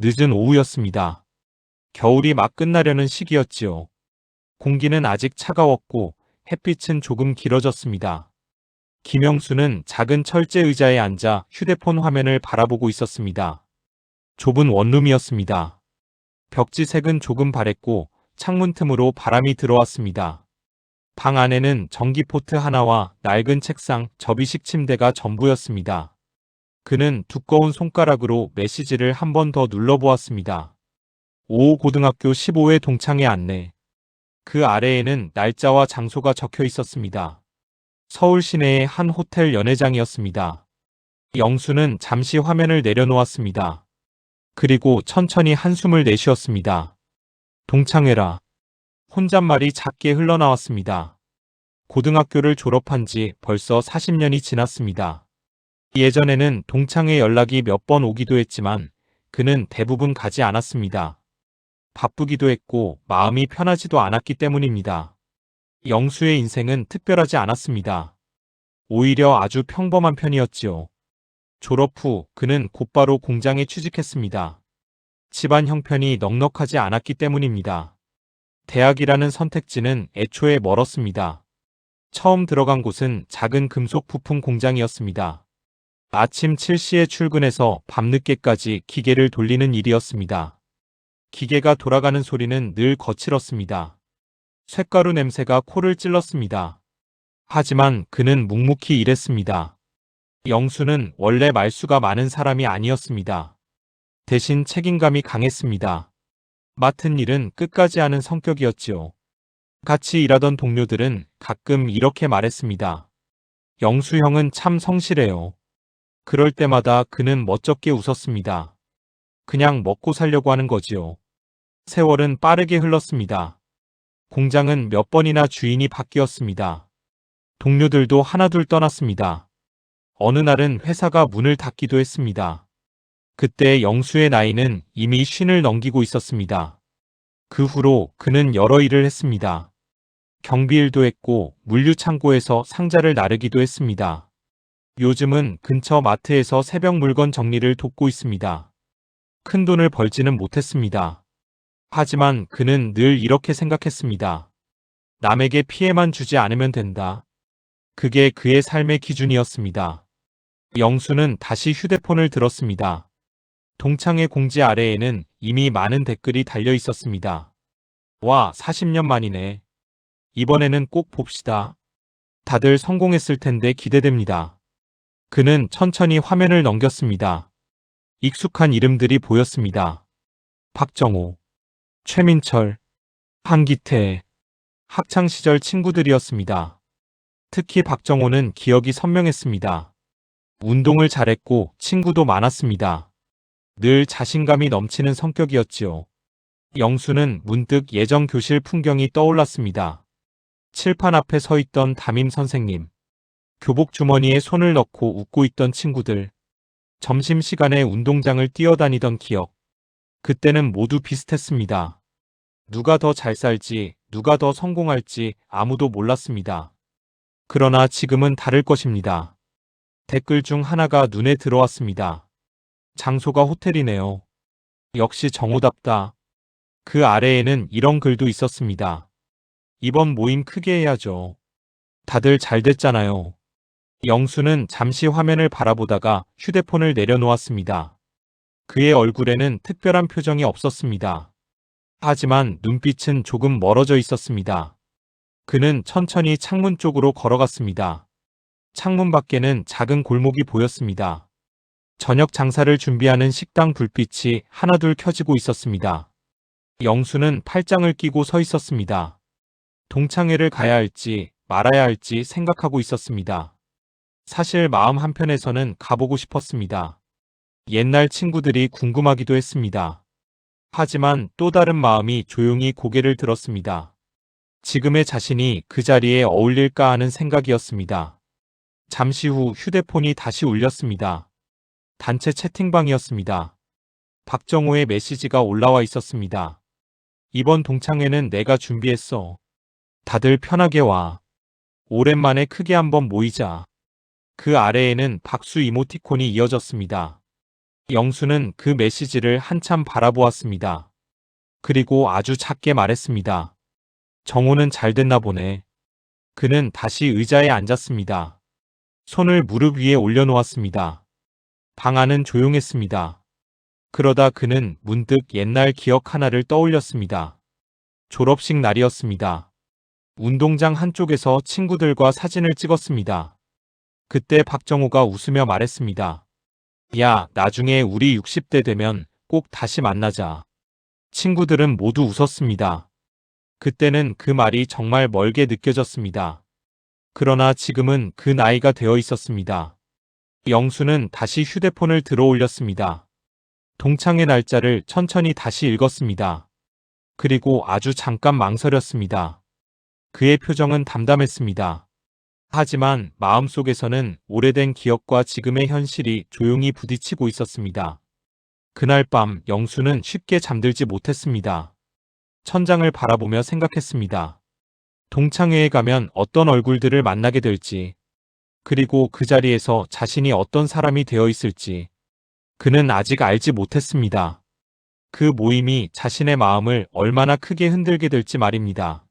늦은 오후였습니다. 겨울이 막 끝나려는 시기였지요. 공기는 아직 차가웠고 햇빛은 조금 길어졌습니다. 김영수는 작은 철제 의자에 앉아 휴대폰 화면을 바라보고 있었습니다. 좁은 원룸이었습니다. 벽지색은 조금 바랬고 창문 틈으로 바람이 들어왔습니다. 방 안에는 전기포트 하나와 낡은 책상, 접이식 침대가 전부였습니다. 그는 두꺼운 손가락으로 메시지를 한 번 더 눌러보았습니다. 5호 고등학교 15회 동창회 안내. 그 아래에는 날짜와 장소가 적혀 있었습니다. 서울 시내의 한 호텔 연회장이었습니다. 영수는 잠시 화면을 내려놓았습니다. 그리고 천천히 한숨을 내쉬었습니다. 동창회라. 혼잣말이 작게 흘러나왔습니다. 고등학교를 졸업한 지 벌써 40년이 지났습니다. 예전에는 동창회 연락이 몇 번 오기도 했지만 그는 대부분 가지 않았습니다. 바쁘기도 했고 마음이 편하지도 않았기 때문입니다. 영수의 인생은 특별하지 않았습니다. 오히려 아주 평범한 편이었지요. 졸업 후 그는 곧바로 공장에 취직했습니다. 집안 형편이 넉넉하지 않았기 때문입니다. 대학이라는 선택지는 애초에 멀었습니다. 처음 들어간 곳은 작은 금속 부품 공장이었습니다. 아침 7시에 출근해서 밤늦게까지 기계를 돌리는 일이었습니다. 기계가 돌아가는 소리는 늘 거칠었습니다. 쇳가루 냄새가 코를 찔렀습니다. 하지만 그는 묵묵히 일했습니다. 영수는 원래 말수가 많은 사람이 아니었습니다. 대신 책임감이 강했습니다. 맡은 일은 끝까지 하는 성격이었지요. 같이 일하던 동료들은 가끔 이렇게 말했습니다. 영수 형은 참 성실해요. 그럴 때마다 그는 멋쩍게 웃었습니다. 그냥 먹고 살려고 하는 거지요. 세월은 빠르게 흘렀습니다. 공장은 몇 번이나 주인이 바뀌었습니다. 동료들도 하나둘 떠났습니다. 어느 날은 회사가 문을 닫기도 했습니다. 그때 영수의 나이는 이미 50을 넘기고 있었습니다. 그 후로 그는 여러 일을 했습니다. 경비일도 했고 물류창고에서 상자를 나르기도 했습니다. 요즘은 근처 마트에서 새벽 물건 정리를 돕고 있습니다. 큰 돈을 벌지는 못했습니다. 하지만 그는 늘 이렇게 생각했습니다. 남에게 피해만 주지 않으면 된다. 그게 그의 삶의 기준이었습니다. 영수는 다시 휴대폰을 들었습니다. 동창회 공지 아래에는 이미 많은 댓글이 달려 있었습니다. 와, 40년 만이네. 이번에는 꼭 봅시다. 다들 성공했을 텐데 기대됩니다. 그는 천천히 화면을 넘겼습니다. 익숙한 이름들이 보였습니다. 박정호, 최민철, 한기태, 학창시절 친구들이었습니다. 특히 박정호는 기억이 선명했습니다. 운동을 잘했고 친구도 많았습니다. 늘 자신감이 넘치는 성격이었지요. 영수는 문득 예전 교실 풍경이 떠올랐습니다. 칠판 앞에 서 있던 담임 선생님, 교복 주머니에 손을 넣고 웃고 있던 친구들, 점심시간에 운동장을 뛰어다니던 기억. 그때는 모두 비슷했습니다. 누가 더 잘 살지, 누가 더 성공할지 아무도 몰랐습니다. 그러나 지금은 다를 것입니다. 댓글 중 하나가 눈에 들어왔습니다. 장소가 호텔이네요. 역시 정우답다. 그 아래에는 이런 글도 있었습니다. 이번 모임 크게 해야죠. 다들 잘 됐잖아요. 영수는 잠시 화면을 바라보다가 휴대폰을 내려놓았습니다. 그의 얼굴에는 특별한 표정이 없었습니다. 하지만 눈빛은 조금 멀어져 있었습니다. 그는 천천히 창문 쪽으로 걸어갔습니다. 창문 밖에는 작은 골목이 보였습니다. 저녁 장사를 준비하는 식당 불빛이 하나둘 켜지고 있었습니다. 영수는 팔짱을 끼고 서 있었습니다. 동창회를 가야 할지 말아야 할지 생각하고 있었습니다. 사실 마음 한편에서는 가보고 싶었습니다. 옛날 친구들이 궁금하기도 했습니다. 하지만 또 다른 마음이 조용히 고개를 들었습니다. 지금의 자신이 그 자리에 어울릴까 하는 생각이었습니다. 잠시 후 휴대폰이 다시 울렸습니다. 단체 채팅방이었습니다. 박정호의 메시지가 올라와 있었습니다. 이번 동창회는 내가 준비했어. 다들 편하게 와. 오랜만에 크게 한번 모이자. 그 아래에는 박수 이모티콘이 이어졌습니다. 영수는 그 메시지를 한참 바라보았습니다. 그리고 아주 작게 말했습니다. 정호는 잘 됐나 보네. 그는 다시 의자에 앉았습니다. 손을 무릎 위에 올려놓았습니다. 방 안은 조용했습니다. 그러다 그는 문득 옛날 기억 하나를 떠올렸습니다. 졸업식 날이었습니다. 운동장 한쪽에서 친구들과 사진을 찍었습니다. 그때 박정호가 웃으며 말했습니다. 야, 나중에 우리 60대 되면 꼭 다시 만나자. 친구들은 모두 웃었습니다. 그때는 그 말이 정말 멀게 느껴졌습니다. 그러나 지금은 그 나이가 되어 있었습니다. 영수는 다시 휴대폰을 들어 올렸습니다. 동창회 날짜를 천천히 다시 읽었습니다. 그리고 아주 잠깐 망설였습니다. 그의 표정은 담담했습니다. 하지만 마음속에서는 오래된 기억과 지금의 현실이 조용히 부딪히고 있었습니다. 그날 밤 영수는 쉽게 잠들지 못했습니다. 천장을 바라보며 생각했습니다. 동창회에 가면 어떤 얼굴들을 만나게 될지, 그리고 그 자리에서 자신이 어떤 사람이 되어 있을지, 그는 아직 알지 못했습니다. 그 모임이 자신의 마음을 얼마나 크게 흔들게 될지 말입니다.